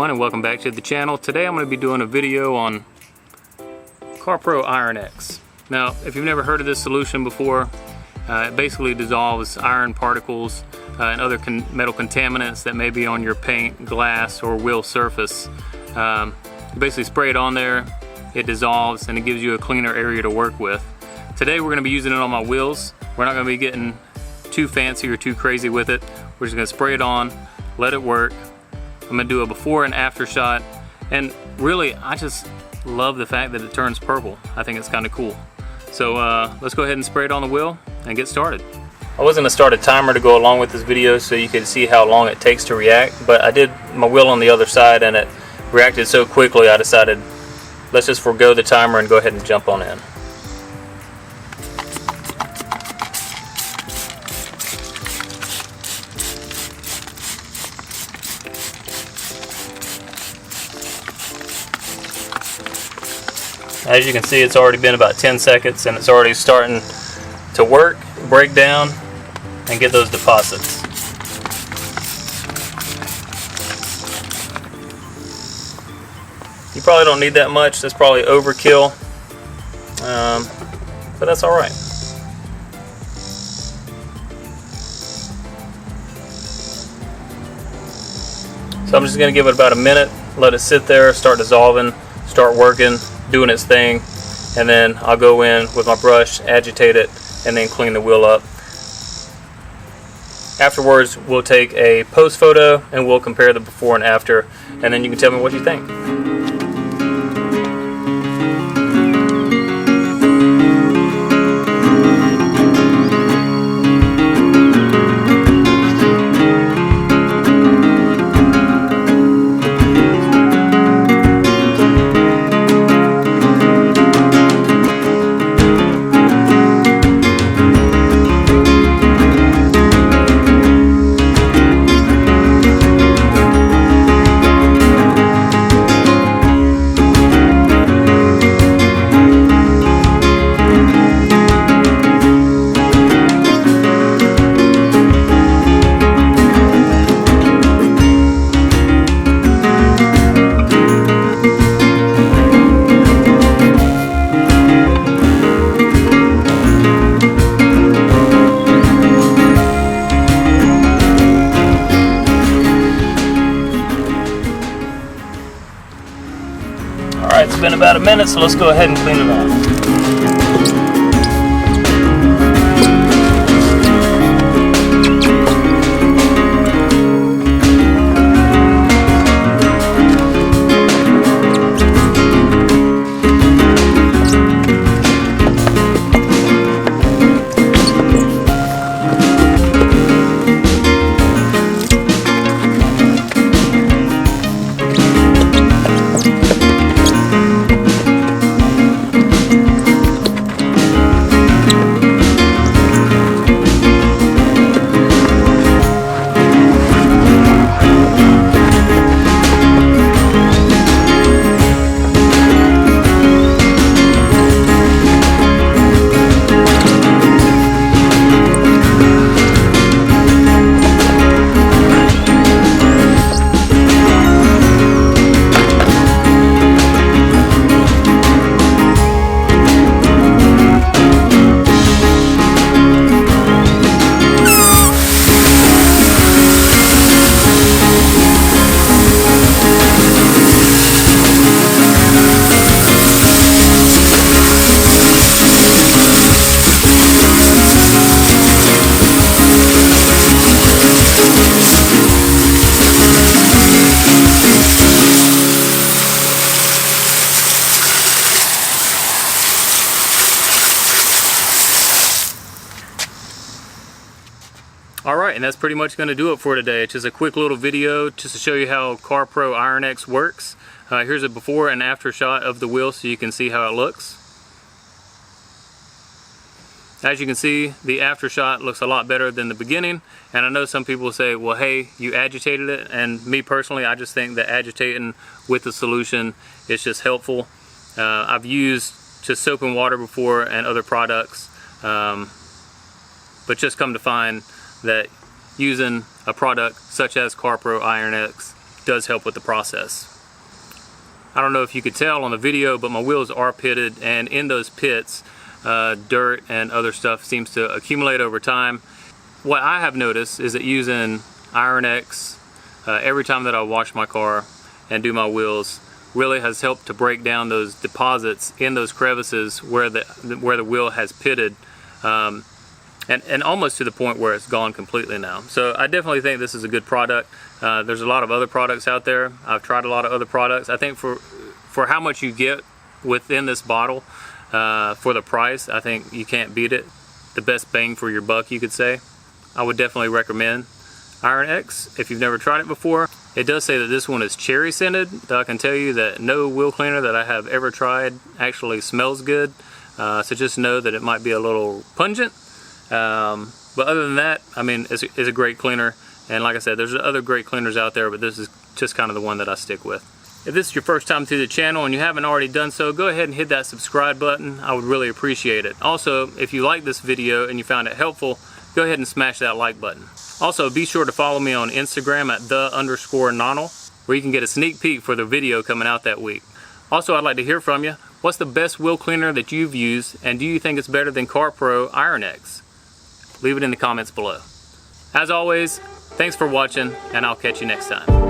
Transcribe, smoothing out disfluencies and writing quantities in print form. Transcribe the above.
everyone, and welcome back to the channel. Today I'm going to be doing a video on CarPro Iron-X. Now, if you've never heard of this solution before, it basically dissolves iron particles and other metal contaminants that may be on your paint, glass, or wheel surface. You basically spray it on there, it dissolves, and it gives you a cleaner area to work with. Today we're going to be using it on my wheels. We're not going to be getting too fancy or too crazy with it. We're just going to spray it on, let it work. I'm going to do a before and after shot, and really I just love the fact that it turns purple. I think it's kind of cool. So let's go ahead and spray it on the wheel and get started. I was going to start a timer to go along with this video so you could see how long it takes to react, but I did my wheel on the other side and it reacted so quickly I decided let's just forego the timer and go ahead and jump on in. As you can see, it's already been about 10 seconds and it's already starting to work, break down, and get those deposits. You probably don't need that much. That's probably overkill, but that's all right. So I'm just going to give it about a minute, let it sit there, start dissolving, start working, doing its thing, and then I'll go in with my brush, agitate it, and then clean the wheel up. Afterwards, we'll take a post photo and we'll compare the before and after, and then you can tell me what you think. Alright, it's been about a minute, so let's go ahead and clean it off. Alright, and that's pretty much going to do it for today. It's just a quick little video just to show you how CarPro Iron-X works. Here's a before and after shot of the wheel so you can see how it looks. As you can see, the after shot looks a lot better than the beginning, and I know some people say, well, hey, you agitated it, and me personally, I just think that agitating with the solution is just helpful. I've used just soap and water before and other products, but just come to find that using a product such as CarPro Iron-X does help with the process. I don't know if you could tell on the video, but my wheels are pitted, and in those pits, dirt and other stuff seems to accumulate over time. What I have noticed is that using Iron-X every time that I wash my car and do my wheels really has helped to break down those deposits in those crevices where the wheel has pitted, and almost to the point where it's gone completely now. So I definitely think this is a good product. There's a lot of other products out there. I've tried a lot of other products. I think for how much you get within this bottle, for the price, I think you can't beat it. The best bang for your buck, you could say. I would definitely recommend Iron-X if you've never tried it before. It does say that this one is cherry scented. I can tell you that no wheel cleaner that I have ever tried actually smells good. So just know that it might be a little pungent. But other than that, I mean, it's a great cleaner. And like I said, there's other great cleaners out there, but this is just kind of the one that I stick with. If this is your first time through the channel and you haven't already done so, go ahead and hit that subscribe button. I would really appreciate it. Also, if you like this video and you found it helpful, go ahead and smash that like button. Also, be sure to follow me on Instagram at _Nonnel, where you can get a sneak peek for the video coming out that week. Also, I'd like to hear from you. What's the best wheel cleaner that you've used, and do you think it's better than CarPro Iron-X? Leave it in the comments below. As always, thanks for watching, and I'll catch you next time.